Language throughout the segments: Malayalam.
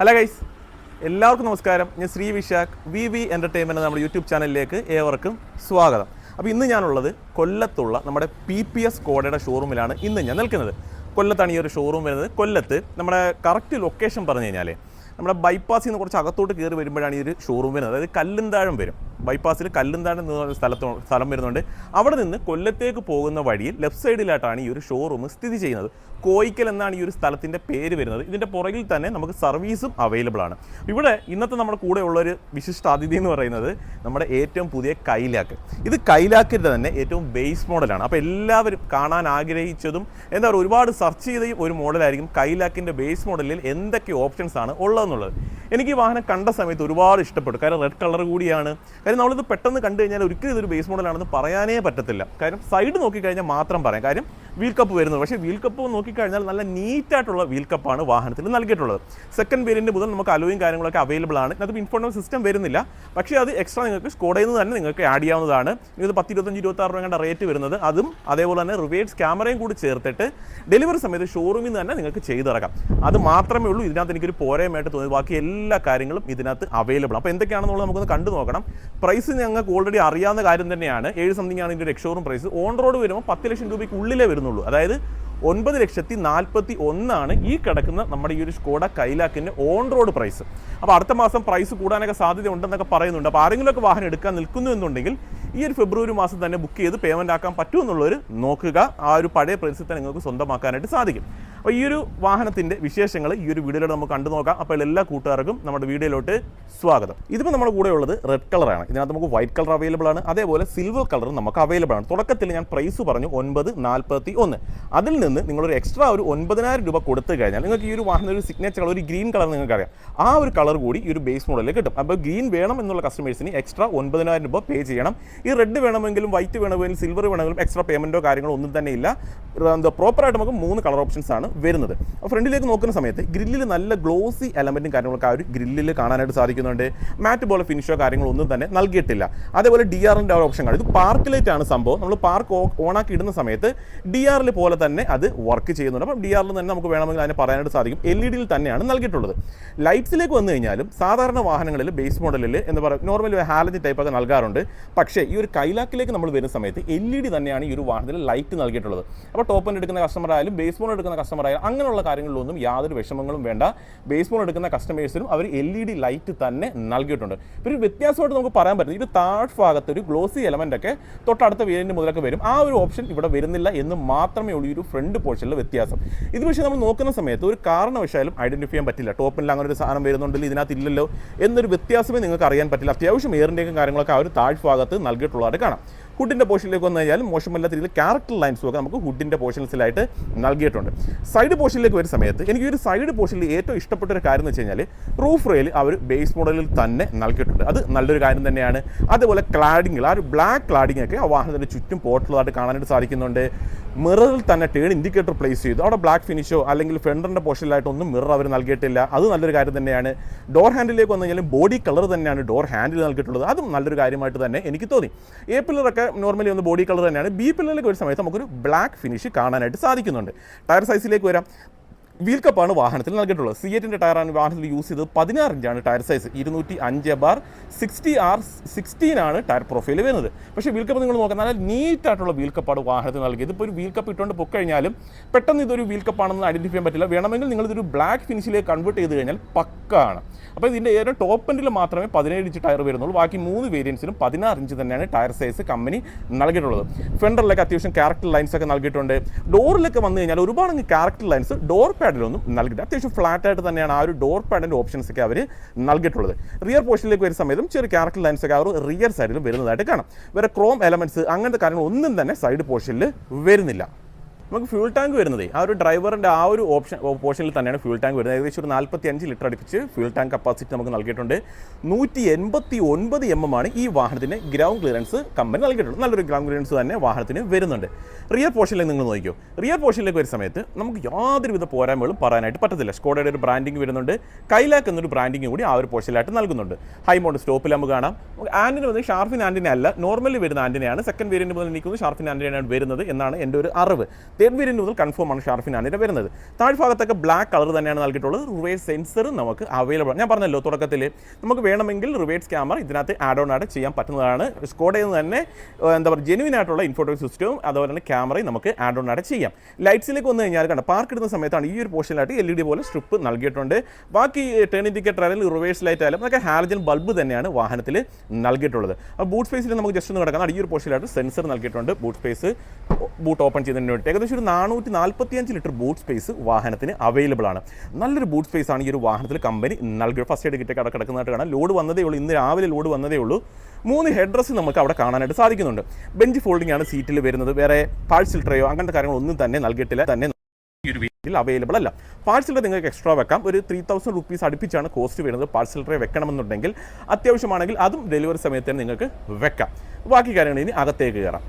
ഹലോ ഗൈസ്, എല്ലാവർക്കും നമസ്കാരം. ഞാൻ ശ്രീ വിശാഖ്, വി എൻ്റർടൈൻമെൻറ്റ് നമ്മുടെ യൂട്യൂബ് ചാനലിലേക്ക് ഏവർക്കും സ്വാഗതം. അപ്പോൾ ഇന്ന് ഞാനുള്ളത് കൊല്ലത്തുള്ള നമ്മുടെ PPS സ്കോഡയുടെ ഷോറൂമിലാണ് ഇന്ന് ഞാൻ നിൽക്കുന്നത്. കൊല്ലത്താണ് ഈ ഒരു ഷോറൂം വരുന്നത്. കൊല്ലത്ത് നമ്മുടെ കറക്റ്റ് ലൊക്കേഷൻ പറഞ്ഞു കഴിഞ്ഞാൽ നമ്മുടെ ബൈപ്പാസിൽ നിന്ന് കുറച്ച് അകത്തോട്ട് കയറി വരുമ്പോഴാണ് ഈ ഒരു ഷോറൂം വരുന്നത്. അതായത് കല്ലുന്താഴം വരും. ബൈപ്പാസിൽ കല്ലുന്താഴം എന്ന് സ്ഥലം വരുന്നുണ്ട്. അവിടെ നിന്ന് കൊല്ലത്തേക്ക് പോകുന്ന വഴിയിൽ ലെഫ്റ്റ് സൈഡിലായിട്ടാണ് ഈ ഒരു ഷോറൂം സ്ഥിതി ചെയ്യുന്നത്. കോയിക്കൽ എന്നാണ് ഈ ഒരു സ്ഥലത്തിൻ്റെ പേര് വരുന്നത്. ഇതിൻ്റെ പുറകിൽ തന്നെ നമുക്ക് സർവീസും അവൈലബിൾ ആണ്. ഇവിടെ ഇന്നത്തെ നമ്മുടെ കൂടെ ഉള്ളൊരു വിശിഷ്ട അതിഥി എന്ന് പറയുന്നത് നമ്മുടെ ഏറ്റവും പുതിയ കൈലാക്ക്. ഇത് കൈലാക്കിൻ്റെ തന്നെ ഏറ്റവും ബേസ് മോഡലാണ്. അപ്പോൾ എല്ലാവരും കാണാൻ ആഗ്രഹിച്ചതും എന്താ പറയുക, ഒരുപാട് സെർച്ച് ചെയ്ത ഒരു മോഡലായിരിക്കും കൈലാക്കിൻ്റെ ബേസ് മോഡലിൽ എന്തൊക്കെ ഓപ്ഷൻസ് ആണ് ഉള്ളതെന്നുള്ളത്. എനിക്ക് ഈ വാഹനം കണ്ട സമയത്ത് ഒരുപാട് ഇഷ്ടപ്പെട്ടു. കാരണം റെഡ് കളർ കൂടിയാണ്. കാര്യം നമ്മളിത് പെട്ടെന്ന് കണ്ടു കഴിഞ്ഞാൽ ഒരിക്കലും ഇതൊരു ബേസ് മോഡലാണെന്ന് പറയാനേ പറ്റത്തില്ല. കാര്യം സൈഡ് നോക്കിക്കഴിഞ്ഞാൽ മാത്രം പറയാം. കാര്യം വീൽ കപ്പ് വരുന്നത്, പക്ഷേ വീൽ കപ്പ് നോക്കിക്കഴിഞ്ഞാൽ നല്ല നീറ്റായിട്ടുള്ള വീൽ കപ്പാണ് വാഹനത്തിൽ നൽകിയിട്ടുള്ളത്. സെക്കൻഡ് വേരിയൻറ്റ് മുതൽ നമുക്ക് അലോയും കാര്യങ്ങളൊക്കെ അവൈലബിൾ ആണ്. അതിപ്പോൾ ഇൻഫോർമേഷൻ സിസ്റ്റം വരുന്നില്ല, പക്ഷേ അത് എക്സ്ട്രാ നിങ്ങൾക്ക് സ്കോഡയിൽ നിന്ന് തന്നെ നിങ്ങൾക്ക് ആഡ് ചെയ്യാവുന്നതാണ്. ഇത് 10-25-26 രൂപ റേറ്റ് വരുന്നത്. അതും അതേപോലെ തന്നെ റിവേഴ്സ് ക്യാമറയും കൂടി ചേർത്തിട്ട് ഡെലിവറി സമയത്ത് ഷോറൂമിൽ നിന്ന് തന്നെ നിങ്ങൾക്ക് ചെയ്തിറക്കാം. അത് മാത്രമേ ഉള്ളൂ ഇതിനകത്ത് എനിക്കൊരു പോരായ്മയായിട്ട് തോന്നിയത്. ബാക്കി എല്ലാ കാര്യങ്ങളും ഇതിനകത്ത് അവൈലബിൾ. അപ്പോൾ എന്തൊക്കെയാണെന്നുള്ളത് നമുക്കൊന്ന് കണ്ടു നോക്കണം. പ്രൈസ് ഞങ്ങൾക്ക് ഓൾറെഡി അറിയാവുന്ന കാര്യം തന്നെയാണ്. 7 സംതിങ് ആണ് ഇതിൻ്റെ ഒരു എക്സ്ഷോറൂം പ്രൈസ്. ഓൺ റോഡ് വരുമ്പോൾ 10 ലക്ഷം രൂപയ്ക്ക് ഉള്ളിലേ വരുന്നുള്ളൂ. അതായത് 9,41,000 ഈ കിടക്കുന്ന നമ്മുടെ ഈ ഒരു സ്കോഡ കൈലാക്കിൻ്റെ ഓൺ റോഡ് പ്രൈസ്. അപ്പോൾ അടുത്ത മാസം പ്രൈസ് കൂടാനൊക്കെ സാധ്യത ഉണ്ടെന്നൊക്കെ പറയുന്നുണ്ട്. അപ്പോൾ ആരെങ്കിലുമൊക്കെ വാഹനം എടുക്കാൻ നിൽക്കുന്നു എന്നുണ്ടെങ്കിൽ ഈ ഒരു ഫെബ്രുവരി മാസം തന്നെ ബുക്ക് ചെയ്ത് പേയ്മെൻറ്റ് ആക്കാൻ പറ്റുമെന്നുള്ളൊരു നോക്കുക. ആ ഒരു പഴയ പ്രൈസിൽ തന്നെ നിങ്ങൾക്ക് സ്വന്തമാക്കാനായിട്ട് സാധിക്കും. അപ്പോൾ ഈ ഒരു വാഹനത്തിൻ്റെ വിശേഷങ്ങൾ ഈ ഒരു വീഡിയോയിലൂടെ നമുക്ക് കണ്ടു നോക്കാം. അപ്പോൾ എല്ലാ കൂട്ടുകാർക്കും നമ്മുടെ വീഡിയോയിലോട്ട് സ്വാഗതം. ഇതിപ്പോൾ നമ്മുടെ കൂടെ ഉള്ളത് റെഡ് കളറാണ്. ഇതിനകത്ത് നമുക്ക് വൈറ്റ് കളർ അവൈലബിൾ ആണ്. അതേപോലെ സിൽവർ കളർ നമുക്ക് അവൈലബിൾ ആണ്. തുടക്കത്തിൽ ഞാൻ പ്രൈസ് പറഞ്ഞു 9,41. അതിൽ നിന്ന് നിങ്ങളൊരു എക്സ്ട്രാ ഒരു 9,000 രൂപ കൊടുത്തു കഴിഞ്ഞാൽ നിങ്ങൾക്ക് ഈ ഒരു വാഹനം ഒരു സിഗ്നേച്ചർ കളർ, ഒരു ഗ്രീൻ കളർ നിങ്ങൾക്കറിയാം, ആ ഒരു കളർ കൂടി ഈ ഒരു ബേസ് മോഡലിൽ കിട്ടും. അപ്പോൾ ഗ്രീൻ വേണം എന്നുള്ള കസ്റ്റമേഴ്സിന് എക്സ്ട്രാ 9,000 രൂപ പേ ചെയ്യണം. ഈ റെഡ് വേണമെങ്കിലും വൈറ്റ് വേണമെങ്കിലും സിൽവർ വേണമെങ്കിലും എക്സ്ട്രാ പേയ്മെൻറ്റോ കാര്യങ്ങളോ ഒന്നും തന്നെ ഇല്ല. പ്രോപ്പറായിട്ട് നമുക്ക് 3 കളർ ഓപ്ഷൻസ് ആണ് വരുന്നത്. അപ്പോൾ ഫ്രണ്ടിലേക്ക് നോക്കുന്ന സമയത്ത് ഗ്രില്ലിൽ നല്ല ഗ്ലോസി എലമെൻറ്റും കാര്യങ്ങളൊക്കെ ആ ഒരു ഗ്രില്ലിൽ കാണാനായിട്ട് സാധിക്കുന്നുണ്ട്. മാറ്റ് പോലെ ഫിനിഷോ കാര്യങ്ങളോ ഒന്നും തന്നെ നൽകിയിട്ടില്ല. അതേപോലെ DRൻ്റെ ഒരു ഓപ്ഷൻ കാണും. ഇത് പാർക്ക് ലൈറ്റ് ആണ് സംഭവം. നമ്മൾ പാർക്ക് ഓണാക്കി ഇടുന്ന സമയത്ത് DRൽ പോലെ തന്നെ അത് വർക്ക് ചെയ്യുന്നുണ്ട്. അപ്പം DRൽ തന്നെ നമുക്ക് വേണമെങ്കിൽ അതിനെ പറയാനായിട്ട് സാധിക്കും. LED തന്നെയാണ് നൽകിയിട്ടുള്ളത്. ലൈറ്റ്സിലേക്ക് വന്നു കഴിഞ്ഞാലും സാധാരണ വാഹനങ്ങളിൽ ബേസ് മോഡലിൽ എന്ന് പറയുക നോർമലി ഹാലജൻ ടൈപ്പൊക്കെ നൽകാറുണ്ട്. പക്ഷേ ഈ ഒരു കൈലാക്കിലേക്ക് നമ്മൾ വരുന്ന സമയത്ത് LED തന്നെയാണ് ഈ ഒരു വാഹനത്തിൽ ലൈറ്റ് നൽകിയിട്ടുള്ളത്. അപ്പോൾ ടോപ്പ് എൻഡ് എടുക്കുന്ന കസ്റ്റമർ ആയാലും ബേസ് മോഡ് എടുക്കുന്ന കസ്റ്റമർ ആയാലും അങ്ങനെയുള്ള കാര്യങ്ങളിലൊന്നും യാതൊരു വിഷമങ്ങളും വേണ്ട. ബേസ് മോഡ് എടുക്കുന്ന കസ്റ്റമേഴ്സിനും അവർ LED ലൈറ്റ് തന്നെ നൽകിയിട്ടുണ്ട്. ഒരു വ്യത്യാസമായിട്ട് നമുക്ക് പറയാൻ പറ്റും, ഇത് താഴ്ഭാഗത്ത് ഒരു ഗ്ലോസി എലമെൻ്റ് ഒക്കെ തൊട്ടടുത്ത വേരിയൻറ്റ് മുതലൊക്കെ വരും. ആ ഒരു ഓപ്ഷൻ ഇവിടെ വരുന്നില്ല എന്ന് മാത്രമേ ഉള്ളൂ ഈ ഒരു ഫ്രണ്ട് പോർഷനിലെ വ്യത്യാസം. ഇത് പക്ഷേ നമ്മൾ നോക്കുന്ന സമയത്ത് ഒരു കാരണവശാലും ഐഡൻറ്റിഫൈ ചെയ്യാൻ പറ്റില്ല. ടോപ്പിൽ അങ്ങനെ ഒരു സാധനം വരുന്നുണ്ടെങ്കിൽ ഇതിനകത്ത് ഇല്ലല്ലോ എന്നൊരു വ്യത്യാസമേ നിങ്ങൾക്ക് അറിയാൻ പറ്റില്ല. അത്യാവശ്യം എയറിൻ്റെയും കാര്യങ്ങളൊക്കെ ആ ഒരു താഴ്ഭാഗത്ത് നൽകിയിട്ടുള്ളതായിട്ട് കാണാം. ഹുഡിൻ്റെ പോർഷനിലേക്ക് വന്നു കഴിഞ്ഞാൽ മോശമല്ലാത്ത രീതിയിൽ ക്യാരക്ടർ ലൈൻസും ഒക്കെ നമുക്ക് ഹുഡിൻ്റെ പോർഷൻസിലായിട്ട് നൽകിയിട്ടുണ്ട്. സൈഡ് പോർഷനിലേക്ക് വരുന്ന സമയത്ത് എനിക്ക് ഈ ഒരു സൈഡ് പോർഷനിൽ ഏറ്റവും ഇഷ്ടപ്പെട്ട ഒരു കാര്യം എന്ന് വെച്ച് കഴിഞ്ഞാൽ റൂഫ് റെയിൽ അവർ ബേസ് മോഡലിൽ തന്നെ നൽകിയിട്ടുണ്ട്. അത് നല്ലൊരു കാര്യം തന്നെയാണ്. അതേപോലെ ക്ലാഡിങ്ങിൽ ആ ഒരു ബ്ലാക്ക് ക്ലാഡിംഗ് ഒക്കെ ആ വാഹനത്തിൻ്റെ ചുറ്റും പോർട്ടുള്ളതായിട്ട് കാണാനായിട്ട് സാധിക്കുന്നുണ്ട്. മിററിൽ തന്നെ ടേൺ ഇൻഡിക്കേറ്റർ പ്ലേസ് ചെയ്തു. അവിടെ ബ്ലാക്ക് ഫിനിഷോ അല്ലെങ്കിൽ ഫെൻഡറിൻ്റെ പോർഷനിലായിട്ടൊന്നും മിറർ അവർ നൽകിയിട്ടില്ല. അത് നല്ലൊരു കാര്യം തന്നെയാണ്. ഡോർ ഹാൻഡിലേക്ക് വന്നു കഴിഞ്ഞാലും ബോഡി കളർ തന്നെയാണ് ഡോർ ഹാൻഡിൽ നൽകിയിട്ടുള്ളത്. അതും നല്ലൊരു കാര്യമായിട്ട് തന്നെ എനിക്ക് തോന്നി. എ പില്ലറൊക്കെ നോർമലി ഒന്ന് ബോഡി കളർ തന്നെയാണ്. ബി പില്ലറിലേക്ക് ഒരു സമയത്ത് നമുക്കൊരു ബ്ലാക്ക് ഫിനിഷ് കാണാനായിട്ട് സാധിക്കുന്നുണ്ട്. ടയർ സൈസിലേക്ക് വരാം. വീൽ കപ്പാണ് വാഹനത്തിൽ നൽകിയിട്ടുള്ളത്. C8ൻ്റെ ടയറാണ് വാഹനത്തിൽ യൂസ് ചെയ്തത്. 16 ഇഞ്ചാണ് tyre size. 205/60R16 tyre profile വരുന്നത്. പക്ഷേ വീൽ കപ്പ് നിങ്ങൾ നോക്കാൻ നല്ല നീറ്റായിട്ടുള്ള വീൽ കപ്പാണ് വാഹനത്തിൽ നൽകിയത്. ഇപ്പോൾ ഒരു വീൽ കപ്പ് ഇട്ടുകൊണ്ട് പൊക്കഴിഞ്ഞാലും പെട്ടെന്ന് ഇതൊരു വീൽ കപ്പാണെന്ന് ഐഡൻറ്റിഫൈ ചെയ്യാൻ പറ്റില്ല. വേണമെങ്കിൽ നിങ്ങളിതൊരു ബ്ലാക്ക് ഫിനിഷിലേക്ക് കൺവേർട്ട് ചെയ്ത് കഴിഞ്ഞാൽ പക്കാണ്. അപ്പോൾ ഇതിൻ്റെ ഏറെ ടോപ്പ് എൻഡിൽ മാത്രമേ 17 ഇഞ്ച് ടയർ വരുന്നുള്ളൂ. ബാക്കി 3 വേരിയൻസിനും 16 ഇഞ്ച് തന്നെയാണ് ടയർ സൈസ് കമ്പനി നൽകിയിട്ടുള്ളത്. ഫെൻഡറിലൊക്കെ അത്യാവശ്യം ക്യാരക്ടർ ലൈൻസ് ഒക്കെ നൽകിയിട്ടുണ്ട്. ഡോറിലൊക്കെ വന്നു കഴിഞ്ഞാൽ ഒരുപാട് ക്യാരക്ടർ ലൈൻസ് ഡോർ പാഡിലൊന്നും നൽകിയിട്ട് അത്യാവശ്യം ഫ്ലാറ്റായിട്ട് തന്നെയാണ് ആ ഒരു ഡോർ പാഡിൻ്റെ ഓപ്ഷൻസ് ഒക്കെ അവർ നൽകിയിട്ടുള്ളത്. റിയർ പോർഷനിലേക്ക് വരുന്ന സമയത്തും ചെറിയ ക്യാരക്ടർ ലൈൻസ് ഒക്കെ ആ ഒരു റിയർ സൈഡിൽ വരുന്നതായിട്ട് കാണാം. വേറെ ക്രോം എലമെൻറ്റ്സ് അങ്ങനത്തെ കാര്യങ്ങൾ ഒന്നും തന്നെ സൈഡ് പോർഷനിൽ വരുന്നില്ല. നമുക്ക് ഫ്യൂൾ ടാങ്ക് വരുന്നത് ആ ഒരു ഡ്രൈവറിൻ്റെ ആ ഒരു പോർഷനിൽ തന്നെയാണ് ഫ്യൂൾ ടാങ്ക് വരുന്നത്. ഏകദേശം ഒരു 45 ലിറ്റർ അടുപ്പിച്ച് ഫ്യൂൾ ടാങ്ക് കപ്പാസിറ്റി നമുക്ക് നൽകിയിട്ടുണ്ട്. 189 mm ആണ് ഈ വാഹനത്തിന് ഗ്രൗണ്ട് ക്ലിയറൻസ് കമ്പനി നൽകിയിട്ടുള്ളത്. നല്ലൊരു ഗ്രൗണ്ട് ക്ലിയറൻസ് തന്നെ വാഹനത്തിന് വരുന്നുണ്ട്. റിയർ പോർഷനിലേക്ക് നിങ്ങൾ നോക്കിയോ. റിയർ പോർഷനിലേക്ക് വരുന്ന സമയത്ത് നമുക്ക് യാതൊരുവിധ പോരായ്മകളും പറയാനായിട്ട് പറ്റത്തില്ല. സ്കോഡയുടെ ഒരു ബ്രാൻഡിങ് വരുന്നുണ്ട്. കൈലാക്ക് എന്നൊരു ബ്രാൻഡിങ് കൂടി ആ ഒരു പോർഷനിലായിട്ട് നൽകുന്നുണ്ട്. ഹൈ മൗണ്ട് സ്റ്റോപ്പിൽ നമുക്ക് കാണാം. ആൻറ്റിന വന്ന് ഷാർഫിൻ ആൻറ്റിന അല്ല, നോർമലി വരുന്ന ആൻറ്റിനയാണ്. സെക്കൻഡ് വേരിയൻറ്റ് മുതൽ എനിക്കൊന്ന് ഷാർഫിൻ ആൻറ്റിനയാണ് വരുന്നത് എന്നാണ് എൻ്റെ ഒരു അറിവ്. തേർഡ് വേരിയൻറ്റ് മുതൽ കൺഫേം ആണ് ഷാർഫിനാണ് ഇത് വരുന്നത്. താഴ്ഭാഗത്തൊക്കെ ബ്ലാക്ക് കളർ തന്നെയാണ് നൽകിയിട്ടുള്ളത്. റിവേഴ്സ് സെൻസർ നമുക്ക് അവൈലബിൾ ആണ്. ഞാൻ പറഞ്ഞല്ലോ തുടക്കത്തിൽ നമുക്ക് വേണമെങ്കിൽ റിവേഴ്സ് ക്യാമറ ഇതിനകത്ത് ആഡ് ഓൺ ആയിട്ട് ചെയ്യാൻ പറ്റുന്നതാണ്. സ്കോഡയിൽ നിന്ന് തന്നെ എന്താ പറയുക ജെനുവിൻ ആയിട്ടുള്ള ഇൻഫോർമേഷൻ സിസ്റ്റവും അതുപോലെ തന്നെ ക്യാമറയും നമുക്ക് ആഡ് ഓൺ ആയിട്ട് ചെയ്യാം. ലൈറ്റ്സിലേക്ക് വന്നു കഴിഞ്ഞാൽ കണ്ട പാർക്ക് ഇടുന്ന സമയത്താണ് ഈ ഒരു പോർഷനിലായിട്ട് LED പോലെ സ്ട്രിപ്പ് നൽകിയിട്ടുണ്ട്. ബാക്കി ടേൺ ഇൻഡിക്കേറ്റർ ആയാലും റിവേഴ്സ് ലൈറ്റ് ആയാലും അതൊക്കെ ഹാലജൻ ബൾബ് തന്നെയാണ് വാഹനത്തിൽ നൽകിയിട്ടുള്ളത്. അപ്പോൾ ബൂട്ട് സ്പേസിൽ നമുക്ക് ജസ്റ്റ് ഒന്ന് കിടക്കാം. ഈ ഒരു പോർഷനിലായിട്ട് സെൻസർ നൽകിയിട്ടുണ്ട്. ബൂട്ട് സ്പേസ് ബൂട്ട് ഓപ്പൺ ചെയ്യുന്നതിന് വേണ്ടി ഏകദേശം ഒരു 445 ലിറ്റർ ബൂട്ട് സ്പേസ് വാഹനത്തിന് അവൈലബിൾ ആണ്. നല്ലൊരു ബൂട്ട് സ്പേസ് ആണ് ഈ ഒരു വാഹനത്തിൽ കമ്പനി നൽകിയത്. ഫസ്റ്റ് എയ്ഡ് കിറ്റൊക്കെ അവിടെ കിടക്കുന്നതായിട്ട് കാണാം. ലോഡ് വന്നതേ ഉള്ളൂ, ഇന്ന് രാവിലെ ലോഡ് വന്നതേ ഉള്ളൂ. 3 ഹെഡ് റെസ്റ്റ് നമുക്ക് അവിടെ കാണാനായിട്ട് സാധിക്കുന്നുണ്ട്. ബെഞ്ച് ഫോൾഡിംഗ് ആണ് സീറ്റിൽ വരുന്നത്. വേറെ പാഴ്സൽ ട്രേയോ അങ്ങനത്തെ കാര്യങ്ങളൊന്നും തന്നെ നൽകിയിട്ടില്ല. തന്നെ ഈ ഒരു വീട്ടിൽ അവൈലബിൾ അല്ല. പാഴ്സൽ ട്രേ നിങ്ങൾക്ക് എക്സ്ട്രാ വെക്കാം. ഒരു 3000 റുപ്പീസ് അടുപ്പിച്ചാണ് കോസ്റ്റ് വരുന്നത്. പാഴ്സൽ ട്രേ വെക്കണമെന്നുണ്ടെങ്കിൽ അത്യാവശ്യമാണെങ്കിൽ അതും ഡെലിവറി സമയത്ത് തന്നെ നിങ്ങൾക്ക് വെക്കാം. ബാക്കി കാര്യങ്ങൾ ഇനി അകത്തേക്ക് കയറാം.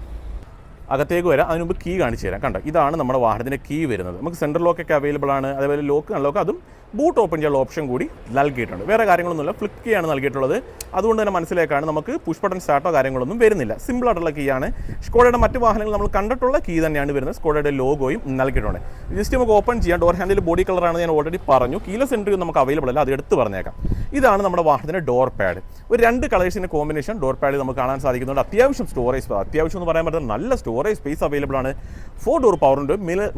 അകത്തേക്ക് വരാം. അതിന് മുമ്പ് കീ കാണിച്ചു തരാം. കണ്ടോ, ഇതാണ് നമ്മുടെ വാഹനത്തിൻ്റെ കീ വരുന്നത്. നമുക്ക് സെൻട്രൽ ലോക്കൊക്കെ അവൈലബിൾ ആണ്. അതേപോലെ ലോക്ക് അൺലോക്ക് അതും ബൂട്ട് ഓപ്പൺ ചെയ്യാനുള്ള ഓപ്ഷൻ കൂടി നൽകിയിട്ടുണ്ട്. വേറെ കാര്യങ്ങളൊന്നുമില്ല, ഫ്ലിപ്പ് കീ ആണ് നൽകിയിട്ടുള്ളത്. അതുകൊണ്ട് തന്നെ മനസ്സിലാക്കാണ് നമുക്ക് പുഷ് ബട്ടൺ സ്റ്റാർട്ടോ കാര്യങ്ങളൊന്നും വരുന്നില്ല. സിമ്പിൾ ആയിട്ടുള്ള കീ ആണ്. സ്കോഡയുടെ മറ്റ് വാഹനങ്ങൾ നമ്മൾ കണ്ടിട്ടുള്ള കീ തന്നെയാണ് വരുന്നത്. സ്കോഡയുടെ ലോഗോയും നൽകിയിട്ടുണ്ട്. ജസ്റ്റ് നമുക്ക് ഓപ്പൺ ചെയ്യാം. ഡോർ ഹാൻഡിൽ ബോഡി കളറാണ് ഞാൻ ഓൾറെഡി പറഞ്ഞു. കീലെസ് എൻട്രി നമുക്ക് അവൈലബിൾ അല്ല, അത് എടുത്ത് പറഞ്ഞേക്കാം. ഇതാണ് നമ്മുടെ വാഹനത്തിൻ്റെ ഡോർ പാഡ്. ഒരു 2 കളേഴ്സിൻ്റെ കോമ്പിനേഷൻ ഡോർ പാഡ് നമുക്ക് കാണാൻ സാധിക്കുന്നുണ്ട്. അത്യാവശ്യം സ്റ്റോറേജ്, അത്യാവശ്യം എന്ന് പറയാൻ പറ്റുന്ന നല്ല സ്റ്റോറേജ് സ്പേസ് അവൈലബിൾ ആണ്. 4 ഡോർ പവറിൻ്റെ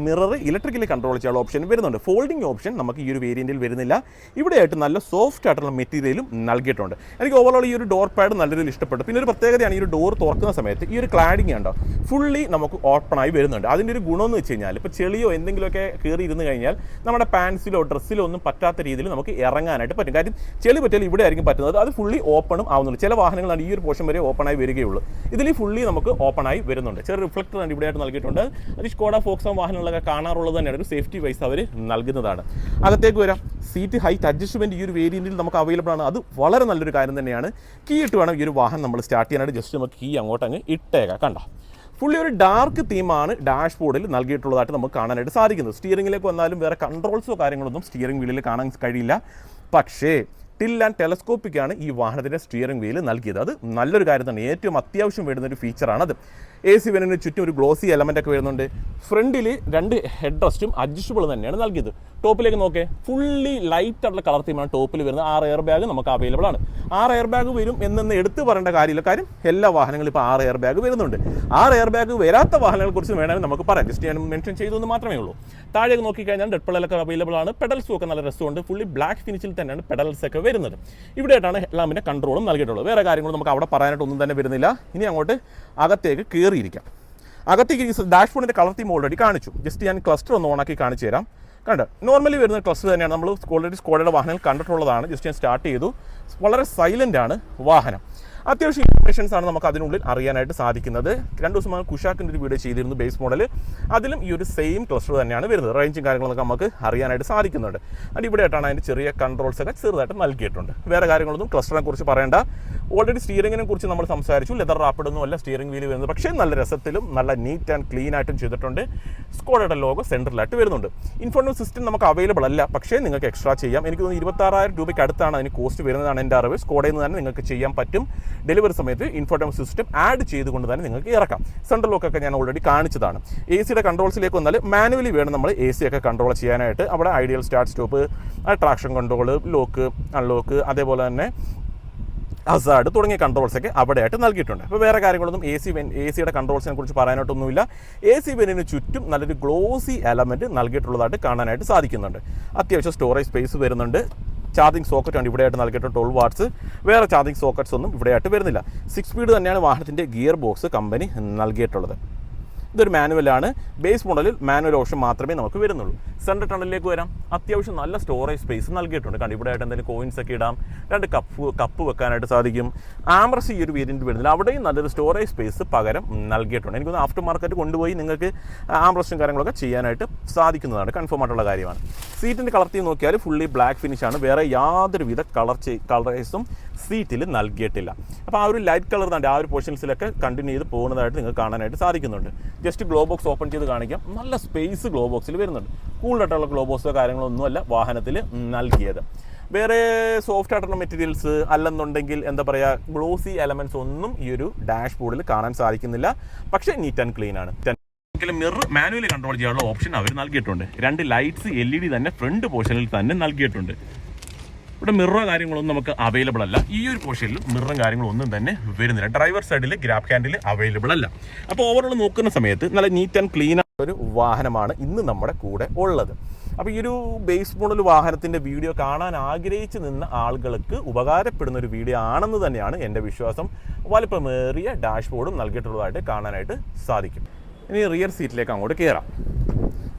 മിറർ ഇലക്ട്രിക്കലി കൺട്രോൾ ചെയ്യാനുള്ള ഓപ്ഷൻ വരുന്നുണ്ട്. ഫോൾഡിംഗ് ഓപ്ഷൻ നമുക്ക് ഈ ഒരു വേരിയൻറ്റിൽ വരുന്നില്ല. ഇവിടെയായിട്ട് നല്ല സോഫ്റ്റ് ആയിട്ടുള്ള മെറ്റീരിയലും നൽകിയിട്ടുണ്ട്. എനിക്ക് ഓവറോൾ ഈ ഒരു ഡോർ പാഡ് നല്ല രീതിയിൽ ഇഷ്ടപ്പെട്ടു. പിന്നെ ഒരു പ്രത്യേകതയാണ് ഈ ഒരു ഡോർ തുറക്കുന്ന സമയത്ത് ഈ ഒരു ക്ലാഡിങ് ഉണ്ടോ ഫുള്ളി നമുക്ക് ഓപ്പണായി വരുന്നുണ്ട്. അതിൻ്റെ ഒരു ഗുണമെന്ന് വെച്ച് കഴിഞ്ഞാൽ ഇപ്പോൾ ചെളിയോ എന്തെങ്കിലുമൊക്കെ കയറി ഇരുന്ന് കഴിഞ്ഞാൽ നമ്മുടെ പാൻസിലോ ഡ്രസ്സിലോ ഒന്നും പറ്റാത്ത രീതിയിൽ നമുക്ക് ഇറങ്ങാനായിട്ട് പറ്റും. കാര്യം ചെളി പറ്റിയാൽ ഇവിടെ ആയിരിക്കും പറ്റുന്നത്. അത് ഫുള്ളി ഓപ്പണും ആവുന്നുണ്ട്. ചില വാഹനങ്ങളാണ് ഈ ഒരു പോർഷൻ വരെ ഓപ്പണായി വരികയുള്ളൂ. ഇതിൽ ഫുള്ളി നമുക്ക് ഓപ്പണായി വരുന്നുണ്ട്. ചെറിയ റിഫ്ലക്ടർ ആണ് ഇവിടെയായിട്ട് നൽകിയിട്ടുണ്ട്. അത് സ്കോഡ ഫോക്സോൺ വാഹനങ്ങളൊക്കെ കാണാറുള്ളത് തന്നെയാണ്. ഒരു സേഫ്റ്റി വൈസ് അവർ നൽകുന്നതാണ്. അകത്തേക്ക് വരാം. സീറ്റ് ഹൈറ്റ് അഡ്ജസ്റ്റ്മെൻറ്റ് ഈ ഒരു വേരിയൻറ്റിൽ നമുക്ക് അവൈലബിൾ ആണ്. അത് വളരെ നല്ലൊരു കാര്യം തന്നെയാണ്. കീ ഇട്ട് വേണം ഈ ഒരു വാഹനം നമ്മൾ സ്റ്റാർട്ട് ചെയ്യാനായിട്ട്. ജസ്റ്റ് നമുക്ക് കീ അങ്ങോട്ട് അങ്ങ് ഇട്ടേക്കാം. കണ്ട ഫുള്ളി ഒരു ഡാർക്ക് തീമാണ് ഡാഷ് ബോർഡിൽ നൽകിയിട്ടുള്ളതായിട്ട് നമുക്ക് കാണാനായിട്ട് സാധിക്കുന്നത്. സ്റ്റിയറിംഗിലേക്ക് വന്നാലും വേറെ കൺട്രോൾസോ കാര്യങ്ങളൊന്നും സ്റ്റിയറിംഗ് വീലിൽ കാണാൻ കഴിയില്ല. പക്ഷേ ടിൽ ആൻഡ് ടെലസ്കോപ്പിക്കാണ് ഈ വാഹനത്തിൻ്റെ സ്റ്റിയറിംഗ് വീല് നൽകിയത്. അത് നല്ലൊരു കാര്യം തന്നെ. ഏറ്റവും അത്യാവശ്യം വരുന്നൊരു ഫീച്ചറാണത്. AC വെനിന് ചുറ്റും ഒരു ഗ്ലോസി എലമെൻ്റ് ഒക്കെ വരുന്നുണ്ട്. ഫ്രണ്ടിൽ 2 ഹെഡ് റെസ്റ്റും അഡ്ജസ്റ്റബിൾ തന്നെയാണ് നൽകിയത്. ടോപ്പിലേക്ക് നോക്കേ, ഫുള്ളി ലൈറ്റ് ആയിട്ടുള്ള കളർ തീമാണ് ടോപ്പിൽ വരുന്നത്. 6 എയർ ബാഗ് നമുക്ക് അവൈലബിൾ ആണ്. 6 എയർ ബാഗ് വരും എന്നൊന്ന് എടുത്ത് പറയേണ്ട കാര്യമില്ല. കാര്യം എല്ലാ വാഹനങ്ങളും ഇപ്പോൾ 6 എയർ ബാഗ് വരുന്നുണ്ട്. 6 എയർ ബാഗ് വരാത്ത വാഹനങ്ങളെ കുറിച്ച് വേണമെങ്കിൽ നമുക്ക് പറയാം. ജസ്റ്റ് ഞാൻ മെൻഷൻ ചെയ്തെന്ന് മാത്രമേ ഉള്ളൂ. താഴേക്ക് നോക്കിക്കഴിഞ്ഞാൽ ഡെഡ് പെഡലൊക്കെ അവൈലബിൾ ആണ്. പെഡൽസും ഒക്കെ നല്ല രസമുണ്ട്. ഫുള്ളി ബ്ലാക്ക് ഫിനിഷിൽ തന്നെയാണ് പെഡൽസ് ഒക്കെ വരുന്നത്. ഇവിടെയായിട്ടാണ് എല്ലാമിൻ്റെ കൺട്രോളും നൽകിയിട്ടുള്ളത്. വേറെ കാര്യങ്ങളും നമുക്ക് അവിടെ പറയാനായിട്ട് ഒന്നും തന്നെ വരുന്നില്ല. ഇനി അങ്ങോട്ട് അകത്തേക്ക് കയറിയിരിക്കാം. അകത്തേക്ക് ഡാഷ്ബോർഡിൻ്റെ കളർ തീം ഓൾറെഡി കാണിച്ചു. ജസ്റ്റ് ഞാൻ ക്ലസ്റ്റർ ഒന്ന് ഓണാക്കി കാണിച്ചു തരാം. കണ്ടോ, നോർമലി വരുന്ന ക്ലസ്റ്റർ തന്നെയാണ്. നമ്മൾ ഓൾറെഡി സ്കോഡയുടെ വാഹനങ്ങൾ കണ്ടിട്ടുള്ളതാണ്. ജസ്റ്റ് ഞാൻ സ്റ്റാർട്ട് ചെയ്തു. വളരെ സൈലൻ്റ് ആണ് വാഹനം. അത്യാവശ്യം ഇൻഫർമേഷൻസ് ആണ് നമുക്ക് അതിനുള്ളിൽ അറിയാനായിട്ട് സാധിക്കുന്നത്. 2 ദിവസം മുമ്പ് കുഷാക്കിൻ്റെ ഒരു വീഡിയോ ചെയ്തിരുന്നു ബേസ് മോഡൽ. അതിലും ഈ ഒരു സെയിം ക്ലസ്റ്റർ തന്നെയാണ് വരുന്നത്. റേഞ്ചും കാര്യങ്ങളൊക്കെ നമുക്ക് അറിയാനായിട്ട് സാധിക്കുന്നുണ്ട്. അത് ഇവിടെയായിട്ടാണ് അതിൻ്റെ ചെറിയ കൺട്രോൾസ് ഒക്കെ ചെറുതായിട്ട് നൽകിയിട്ടുണ്ട്. വേറെ കാര്യങ്ങളൊന്നും ക്ലസ്റ്ററിനെ കുറിച്ച് പറയേണ്ട. ഓൾറെഡി സ്റ്റിയറിങ്ങിനെ കുറിച്ച് നമ്മൾ സംസാരിച്ചു. ലെതർ റാപ്പിഡൊന്നും അല്ല സ്റ്റിയറിംഗ് വീല് വരുന്നത്. പക്ഷേ നല്ല രസത്തിലും നല്ല നീറ്റ് ആൻഡ് ക്ലീൻ ആയിട്ടും ചെയ്തിട്ടുണ്ട്. സ്കോഡയുടെ ലോഗോ സെൻട്രലായിട്ട് വരുന്നുണ്ട്. ഇൻഫോർമേഷൻ സിസ്റ്റം നമുക്ക് അവൈലബിൾ അല്ല, പക്ഷേ നിങ്ങൾക്ക് എക്സ്ട്രാ ചെയ്യാം. എനിക്ക് തോന്നുന്നു 26,000 രൂപയ്ക്ക് അടുത്താണ് അതിന് കോസ്റ്റ് വരുന്നതാണ് എൻ്റെ അറിവ്. സ്കോഡയിൽ നിന്ന് തന്നെ നിങ്ങൾക്ക് ചെയ്യാൻ പറ്റും. ഡെലിവറി സമയത്ത് ഇൻഫോർമേഷൻ സിസ്റ്റം ആഡ് ചെയ്തുകൊണ്ട് തന്നെ നിങ്ങൾക്ക് ഇറക്കാം. സെൻട്രൽ ലോക്കൊക്കെ ഞാൻ ഓൾറെഡി കാണിച്ചതാണ്. AC കൺട്രോൾസിലേക്ക് വന്നാൽ മാനുവലി വേണം നമ്മൾ AC ഒക്കെ കൺട്രോൾ ചെയ്യാനായിട്ട്. അവിടെ ideal start stop, traction control, lock unlock, അതേപോലെ തന്നെ ഹസാർഡ് തുടങ്ങിയ കൺട്രോൾസൊക്കെ അവിടെയായിട്ട് നൽകിയിട്ടുണ്ട്. അപ്പോൾ വേറെ കാര്യങ്ങളൊന്നും AC കൺട്രോൾസിനെ കുറിച്ച് പറയാനായിട്ടൊന്നുമില്ല. AC വെനിന് ചുറ്റും നല്ലൊരു ഗ്ലോസി എലമെൻറ്റ് നൽകിയിട്ടുള്ളതായിട്ട് കാണാനായിട്ട് സാധിക്കുന്നുണ്ട്. അത്യാവശ്യം സ്റ്റോറേജ് സ്പേസ് വരുന്നുണ്ട്. ചാർജിങ് സോക്കറ്റാണ് ഇവിടെയായിട്ട് നൽകിയിട്ടുണ്ട് 12 വാട്ട്സ്. വേറെ ചാർജിങ് സോക്കറ്റ്സ് ഒന്നും ഇവിടെയായിട്ട് വരുന്നില്ല. 6 സ്പീഡ് തന്നെയാണ് വാഹനത്തിൻ്റെ ഗിയർ ബോക്സ് കമ്പനി നൽകിയിട്ടുള്ളത്. ഇതൊരു മാനുവലാണ്. ബേസ് മോഡലിൽ മാനുവൽ ഓപ്ഷൻ മാത്രമേ നമുക്ക് വരുന്നുള്ളൂ. സെൻട്രൽ ടണലിലേക്ക് വരാം. അത്യാവശ്യം നല്ല സ്റ്റോറേജ് സ്പേസ് നൽകിയിട്ടുണ്ട്. കണ്ട് ഇവിടെയായിട്ട് എന്തെങ്കിലും കോയിൻസ് ഒക്കെ ഇടാം. 2 കപ്പ് വെക്കാനായിട്ട് സാധിക്കും. ആംബ്രസ് ഈ ഒരു വേരിയൻറ്റ് വരുന്നില്ല. അവിടെയും നല്ലൊരു സ്റ്റോറേജ് സ്പേസ് പകരം നൽകിയിട്ടുണ്ട്. എനിക്കൊന്ന് ആഫ്റ്റർ മാർക്കറ്റ് കൊണ്ടുപോയി നിങ്ങൾക്ക് ആംബ്രസ്റ്റും കാര്യങ്ങളൊക്കെ ചെയ്യാനായിട്ട് സാധിക്കുന്നതാണ്. കൺഫേം ആയിട്ടുള്ള കാര്യമാണ്. സീറ്റിൻ്റെ കളർ തീം നോക്കിയാൽ ഫുള്ളി ബ്ലാക്ക് ഫിനിഷാണ്. വേറെ യാതൊരുവിധ കളറേഴ്സും സീറ്റിൽ നൽകിയിട്ടില്ല. അപ്പോൾ ആ ഒരു ലൈറ്റ് കളർ തന്നെ ആ ഒരു പോർഷൻസിലൊക്കെ കണ്ടിന്യൂ ചെയ്ത് പോകുന്നതായിട്ട് നിങ്ങൾക്ക് കാണാനായിട്ട് സാധിക്കുന്നുണ്ട്. ജസ്റ്റ് ഗ്ലോ ബോക്സ് ഓപ്പൺ ചെയ്ത് കാണിക്കാം. നല്ല സ്പേസ് ഗ്ലോ ബോക്സിൽ വരുന്നുണ്ട്. കൂളായിട്ടുള്ള ഗ്ലോ ബോക്സോ കാര്യങ്ങളൊന്നുമല്ല വാഹനത്തിൽ നൽകിയത്. വേറെ സോഫ്റ്റ് ആയിട്ടുള്ള മെറ്റീരിയൽസ് അല്ലെന്നുണ്ടെങ്കിൽ എന്താ പറയുക ഗ്ലോസി എലമെൻറ്റ്സ് ഒന്നും ഈ ഒരു ഡാഷ് ബോർഡിൽ കാണാൻ സാധിക്കുന്നില്ല. പക്ഷേ നീറ്റ് ആൻഡ് ക്ലീൻ ആണ്. മിറർ മാനുവലി കൺട്രോൾ ചെയ്യാനുള്ള ഓപ്ഷൻ അവർ നൽകിയിട്ടുണ്ട്. 2 ലൈറ്റ്സ് LED തന്നെ ഫ്രണ്ട് പോർഷനിൽ തന്നെ നൽകിയിട്ടുണ്ട്. ഇവിടെ മിററോ കാര്യങ്ങളൊന്നും നമുക്ക് അവൈലബിൾ അല്ല. ഈ ഒരു പോർഷനിൽ മിററും കാര്യങ്ങളൊന്നും തന്നെ വരുന്നില്ല. ഡ്രൈവർ സൈഡിൽ ഗ്രാബ് ഹാൻഡിൽ അവൈലബിൾ അല്ല. അപ്പോൾ ഓവറോൾ നോക്കുന്ന സമയത്ത് നല്ല നീറ്റ് ആൻഡ് ക്ലീൻ ഒരു വാഹനമാണ് ഇന്ന് നമ്മുടെ കൂടെ ഉള്ളത്. അപ്പോൾ ഈ ഒരു ബേസ് മോഡൽ വാഹനത്തിൻ്റെ വീഡിയോ കാണാൻ ആഗ്രഹിച്ച് നിന്ന ആളുകൾക്ക് ഉപകാരപ്പെടുന്ന ഒരു വീഡിയോ ആണെന്ന് തന്നെയാണ് എൻ്റെ വിശ്വാസം. വലിപ്പമേറിയ ഡാഷ്ബോർഡും നൽകിയിട്ടുള്ളതായിട്ട് കാണാനായിട്ട് സാധിക്കും. ഇനി റിയർ സീറ്റിലേക്ക് അങ്ങോട്ട് കയറാം.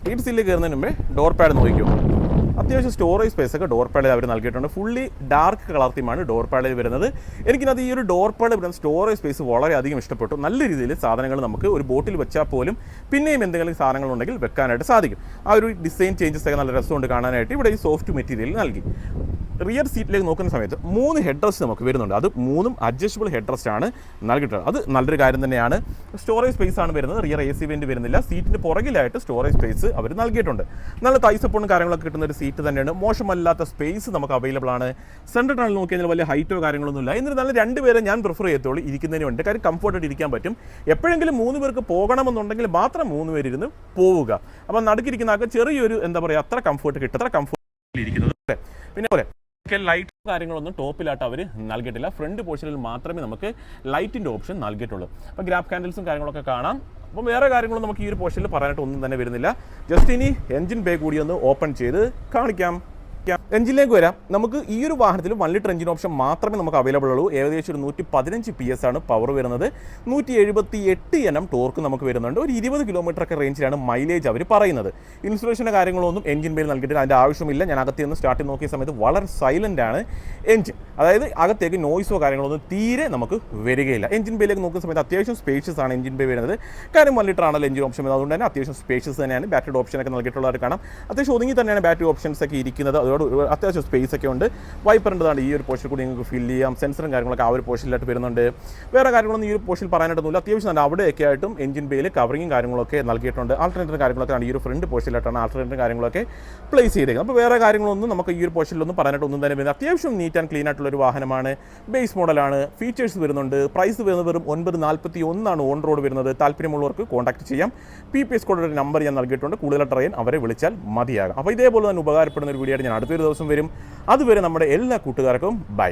റിയർ സീറ്റിലേക്ക് കയറുന്നതിന് മുമ്പേ ഡോർ പാഡ് നോക്കിയോ. അത്യാവശ്യം സ്റ്റോറേജ് സ്പേസ് ഒക്കെ ഡോർ പാഡിൽ അവർ നൽകിയിട്ടുണ്ട്. ഫുള്ളി ഡാർക്ക് കളർ തീമാണ് ഡോർ പാഡിൽ വരുന്നത്. എനിക്കിനത് ഈ ഒരു ഡോർ പാഡിൽ വരുന്ന സ്റ്റോറേജ് സ്പേസ് വളരെയധികം ഇഷ്ടപ്പെട്ടു. നല്ല രീതിയിൽ സാധനങ്ങൾ നമുക്ക് ഒരു ബോട്ടിൽ വെച്ചാൽ പോലും പിന്നെയും എന്തെങ്കിലും സാധനങ്ങളുണ്ടെങ്കിൽ വെക്കാനായിട്ട് സാധിക്കും. ആ ഒരു ഡിസൈൻ ചേഞ്ചസ് ഒക്കെ നല്ല രസമുണ്ട് കാണാനായിട്ട്. ഇവിടെ ഈ സോഫ്റ്റ് മെറ്റീരിയൽ നൽകി. റിയർ സീറ്റിലേക്ക് നോക്കുന്ന സമയത്ത് 3 ഹെഡ് റെസ്റ്റ് നമുക്ക് വരുന്നുണ്ട്. അത് 3 അഡ്ജസ്റ്റബിൾ ഹെഡ് റെസ്റ്റ് ആണ് നൽകിയിട്ടുള്ളത്. അത് നല്ലൊരു കാര്യം തന്നെയാണ്. സ്റ്റോറേജ് സ്പേസ് ആണ് വരുന്നത്. റിയർ AC വെന്റ് വരുന്നില്ല. സീറ്റിന് പുറകിലായിട്ട് സ്റ്റോറേജ് സ്പേസ് അവർ നൽകിയിട്ടുണ്ട്. നല്ല തൈ സപ്പോർട്ടും കാര്യങ്ങളൊക്കെ കിട്ടുന്ന ഒരു സീറ്റ് തന്നെയാണ്. മോശമല്ലാത്ത സ്പേസ് നമുക്ക് അവൈലബിൾ ആണ്. സെൻട്രൽ ടണൽ നോക്കി കഴിഞ്ഞാൽ വലിയ ഹൈറ്റോ കാര്യങ്ങളൊന്നുമില്ല. എന്നിരുന്നാലും 2 പേരെ ഞാൻ പ്രിഫർ ചെയ്യത്തുള്ളൂ ഇരിക്കുന്നതിന് വേണ്ടി. കാര്യം കംഫർട്ടായിട്ട് ഇരിക്കാൻ പറ്റും. എപ്പോഴെങ്കിലും 3 പേർക്ക് പോകണമെന്നുണ്ടെങ്കിൽ മാത്രം 3 പേരിരുന്ന് പോവുക. അപ്പം നടുക്കിരിക്കുന്ന ആൾക്ക് ചെറിയൊരു എന്താ പറയുക അത്ര കംഫർട്ട് കിട്ടും. അത്ര കംഫർട്ടിൽ ഇരിക്കുന്നത്. പിന്നെ പോലെ ലൈറ്റ് കാര്യങ്ങളൊന്നും ടോപ്പിലായിട്ട് അവർ നൽകിയിട്ടില്ല. ഫ്രണ്ട് പോർഷനിൽ മാത്രമേ നമുക്ക് ലൈറ്റിൻ്റെ ഓപ്ഷൻ നൽകിയിട്ടുള്ളൂ. അപ്പോൾ ഗ്രാബ് ഹാൻഡിൽസും കാര്യങ്ങളൊക്കെ കാണാം. അപ്പോൾ വേറെ കാര്യങ്ങളൊന്നും നമുക്ക് ഈ ഒരു പോർഷനിൽ പറയാനായിട്ട് ഒന്നും തന്നെ വരുന്നില്ല. ജസ്റ്റ് ഇനി എൻജിൻ ബേ കൂടി ഒന്ന് ഓപ്പൺ ചെയ്ത് കാണിക്കാം. എഞ്ചിനിലേക്ക് വരാം. നമുക്ക് ഈ ഒരു വാഹനത്തിൽ 1 ലിറ്റർ എഞ്ചിൻ ഓപ്ഷൻ മാത്രമേ നമുക്ക് അവൈലബിൾ ഉള്ളൂ. ഏകദേശം ഒരു 115 PS ആണ് പവർ വരുന്നത്. 178 Nm ടോർക്ക് നമുക്ക് വരുന്നുണ്ട്. ഒരു 20 കിലോമീറ്ററൊക്കെ റേഞ്ചിലാണ് മൈലേജ് അവർ പറയുന്നത്. ഇൻസുലേഷൻ്റെ കാര്യങ്ങളൊന്നും എഞ്ചിൻ ബേയിൽ നൽകിയിട്ട് അതിൻ്റെ ആവശ്യമില്ല. ഞാൻ അകത്ത് നിന്ന് സ്റ്റാർട്ട് നോക്കിയ സമയത്ത് വളരെ സൈലൻ്റ് ആണ് എഞ്ചിൻ. അതായത് അകത്തേക്ക് നോയ്സോ കാര്യങ്ങളൊന്നും തീരെ നമുക്ക് വരികയില്ല. എഞ്ചിൻ ബേയിലേക്ക് നോക്കുന്ന സമയത്ത് അത്യാവശ്യം സ്പേഷ്യസ് ആണ് എഞ്ചിൻ ബേ വരുന്നത്. കാര്യം 1 ലിറ്റർ ആണല്ലോ എഞ്ചിൻ ഓപ്ഷൻ വരുന്നത്. അതുകൊണ്ട് തന്നെ അത്യാവശ്യം സ്പേഷ്യസ് തന്നെയാണ്. ബാറ്ററി ഓപ്ഷനൊക്കെ നൽകിയിട്ടുള്ളവർ കാണാം. അത്യാവശ്യം ഒതുങ്ങി തന്നെയാണ് ബാറ്ററി ഓപ്ഷൻസ് ഒക്കെ ഇരിക്കുന്നത്. അത്യാവശ്യം സ്പേസ് ഒക്കെ ഉണ്ട്. വൈപ്പറിൻ്റെതാണ് ഈ ഒരു പോർഷൻ കൂടി നിങ്ങൾക്ക് ഫിൽ ചെയ്യാം. സെൻസറും കാര്യങ്ങളൊക്കെ ആ ഒരു പോർഷനിലായിട്ട് വരുന്നുണ്ട്. വേറെ കാര്യങ്ങളൊന്നും ഈ ഒരു പോർഷനിൽ പറയാനായിട്ടൊന്നുമില്ല. അത്യാവശ്യം നല്ല അവിടെയൊക്കെ ആയിട്ടും എഞ്ചിൻ ബേയിൽ കവറിങ്ങും കാര്യങ്ങളൊക്കെ നൽകിയിട്ടുണ്ട്. ആൾട്ടർനേറ്റീവ് കാര്യങ്ങളൊക്കെ ഈ ഒരു ഫ്രണ്ട് പോർഷനിലായിട്ടാണ് ആൾട്ടർനേറ്റീവ് കാര്യങ്ങളൊക്കെ പ്ലേസ് ചെയ്തേക്കുന്നത്. അപ്പോൾ വേറെ കാര്യങ്ങളൊന്നും നമുക്ക് ഈ ഒരു പോർഷനിലൊന്നും പറയാനായിട്ട് ഒന്നും തന്നെ വരുന്നത്. അത്യാവശ്യം നീറ്റ് ആൻഡ് ക്ലീൻ ആയിട്ടുള്ള ഒരു വാഹനമാണ്. ബേസ് മോഡലാണ്. ഫീച്ചേഴ്സ് വരുന്നുണ്ട്. പ്രൈസ് വരുന്നത് വെറും 941 ഓൺ റോഡ് വരുന്നത്. താല്പര്യമുള്ളവർക്ക് കോൺടാക്ട് ചെയ്യാം. PPS കോഡ് ഒരു നമ്പർ ഞാൻ നൽകിയിട്ടുണ്ട്. കൂടുതൽ ട്രെയിൻ അവരെ വിളിച്ചാൽ മതിയാകും. അപ്പോൾ ഇതേപോലെ തന്നെ ഉപകാരപ്പെടുന്ന ഒരു വീഡിയോ ആയിട്ട് ഞാൻ അടുത്തൊരു ദിവസം വരും. അതുവരെ നമ്മുടെ എല്ലാ കൂട്ടുകാർക്കും ബൈ.